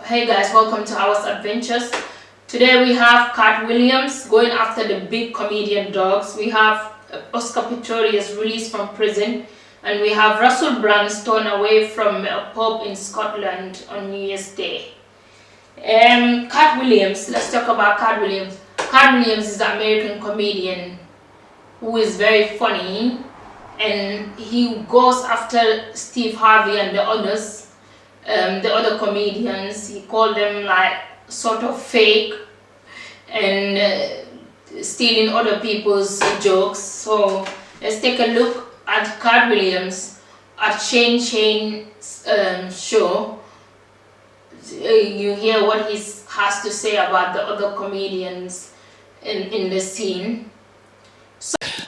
Hey guys, welcome to our adventures. Today we have Katt Williams going after the big comedian dogs. We have Oscar Pistorius released from prison, and we have Russell Brand stolen away from a pub in Scotland on New Year's Day. Katt Williams, let's talk about Katt Williams. Katt Williams is an American comedian who is very funny, and he goes after Steve Harvey and the other comedians. He called them like sort of fake and stealing other people's jokes. So let's take a look at Katt Williams at Shane's show. You hear what he has to say about the other comedians in the scene.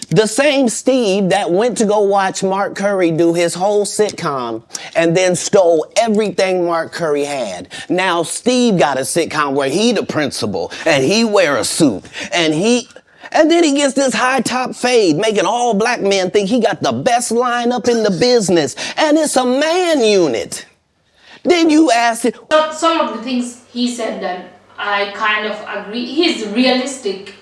The same Steve that went to go watch Mark Curry do his whole sitcom and then stole everything Mark Curry had. Now Steve got a sitcom where he the principal and he wear a suit and then he gets this high top fade, making all black men think he got the best lineup in the business, and it's a man unit. Then you ask it. Some of the things he said that I kind of agree. He's realistic.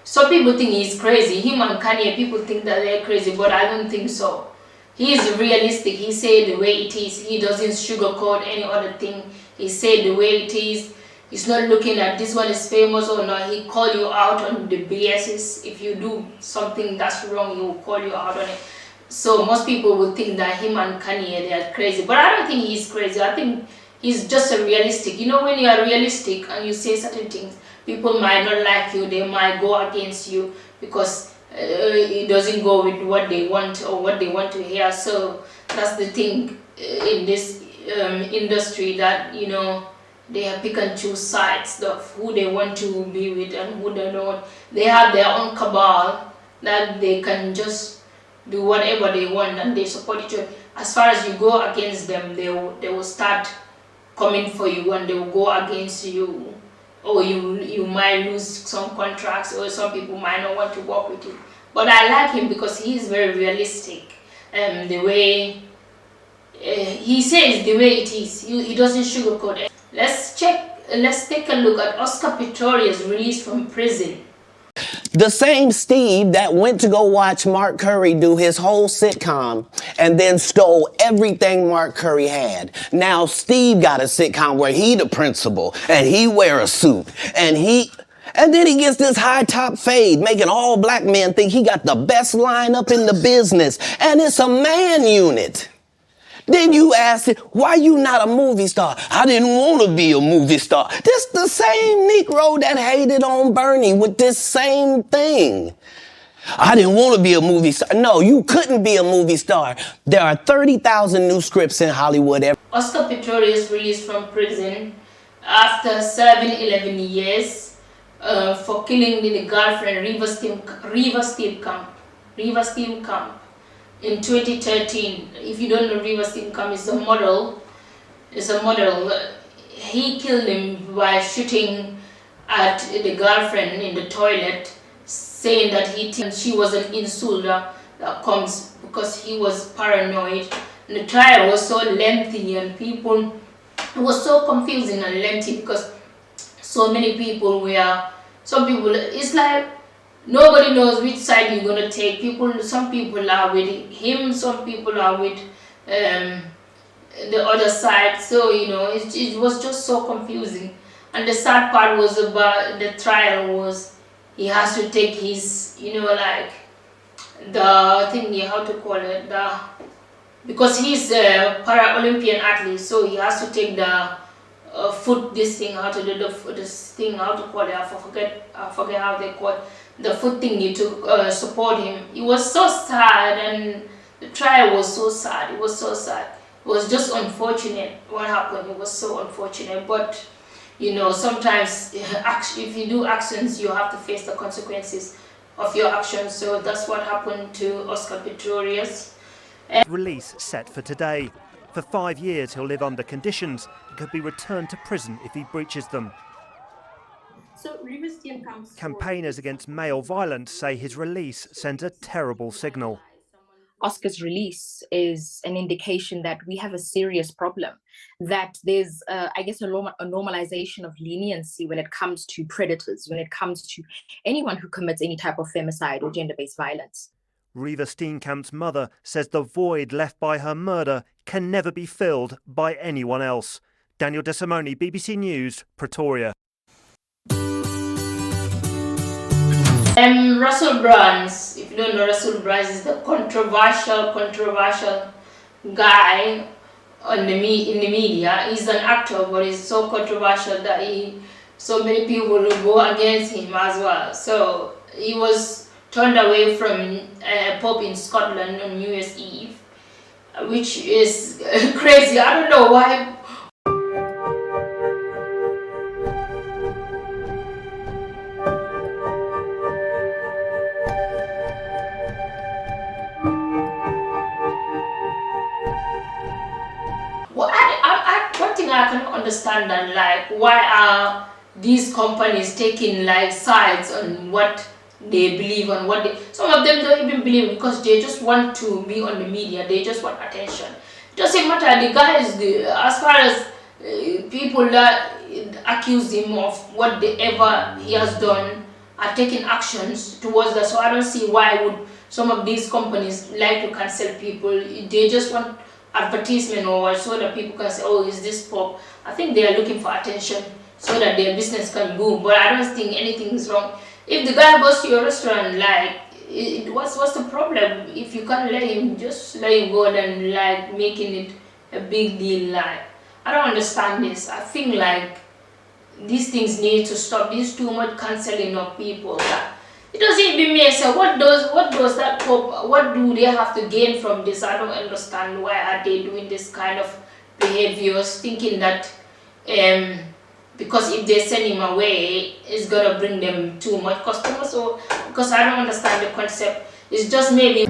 Some people think he's crazy. Him and Kanye, people think that they're crazy, but I don't think so. He is realistic. He said the way it is. He doesn't sugarcoat any other thing. He said the way it is. He's not looking at this one is famous or not. He call you out on the BSs. If you do something that's wrong, he will call you out on it. So most people would think that him and Kanye, they are crazy. But I don't think he's crazy. I think he's just a realistic. You know, when you are realistic and you say certain things, people might not like you, they might go against you because it doesn't go with what they want or what they want to hear. So that's the thing in this industry, that, you know, they have pick and choose sides of who they want to be with and who they don't. They have their own cabal that they can just do whatever they want and they support each other. As far as you go against them, they will start coming for you and they will go against you. Or you might lose some contracts, or some people might not want to work with you. But I like him because he is very realistic. The way he says the way it is, he doesn't sugarcoat it. Let's take a look at Oscar Pistorius released from prison. The same Steve that went to go watch Mark Curry do his whole sitcom and then stole everything Mark Curry had. Now Steve got a sitcom where he the principal and he wear a suit and then he gets this high top fade, making all black men think he got the best lineup in the business, and it's a man unit. Then you ask it, why you not a movie star? I didn't want to be a movie star. This the same Negro that hated on Bernie with this same thing. I didn't want to be a movie star. No, you couldn't be a movie star. There are 30,000 new scripts in Hollywood. Oscar Pistorius released from prison after serving 11 years for killing the girlfriend River Steenkamp. In 2013, if you don't know, River Steenkamp is a model. He killed him by shooting at the girlfriend in the toilet, saying that she was an insulter that comes because he was paranoid. And the trial was so lengthy and it was so confusing and lengthy because so many people it's like nobody knows which side you're gonna take. Some people are with him, some people are with the other side. So you know, it was just so confusing. And the sad part was about the trial was he has to take his, you know, like the thing, how to call it, because he's a Paralympian athlete, so he has to take the foot, this thing, how to do this thing, how to call it, I forget how they call it, the foot thingy to support him. It was so sad, and the trial was so sad. It was so sad. It was just unfortunate what happened. It was so unfortunate. But you know, sometimes if you do actions, you have to face the consequences of your actions. So that's what happened to Oscar Pistorius. Release set for today. For 5 years, he'll live under conditions and could be returned to prison if he breaches them. Campaigners against male violence say his release sends a terrible signal. Oscar's release is an indication that we have a serious problem, that there's, I guess, a normalization of leniency when it comes to predators, when it comes to anyone who commits any type of femicide or gender-based violence. Riva Steenkamp's mother says the void left by her murder can never be filled by anyone else. Daniel De Simone, BBC News, Pretoria. Russell Brand, if you don't know, Russell Brand is the controversial guy in the media. He's an actor, but he's so controversial that so many people will go against him as well. So he was turned away from a pub in Scotland on New Year's Eve, which is crazy. I don't know why. One thing I can understand that, like, why are these companies taking like sides on what they believe on what they, some of them don't even believe because they just want to be on the media, they just want attention. It doesn't matter, the guy is good. As far as people that accuse him of whatever he has done are taking actions towards that, so I don't see why would some of these companies like to cancel people. They just want advertisement or so that people can say, oh, is this pop? I think they are looking for attention so that their business can boom, but I don't think anything is wrong. If the guy goes to your restaurant, like, what's the problem? If you can't let him, just let him go and like making it a big deal. Like, I don't understand this. I think like these things need to stop. There's too much canceling of people. Like, it doesn't even make sense. What does that pop? What do they have to gain from this? I don't understand. Why are they doing this kind of behaviors, thinking that because if they send him away, it's gonna bring them too much customers? Or because I don't understand the concept. It's just maybe.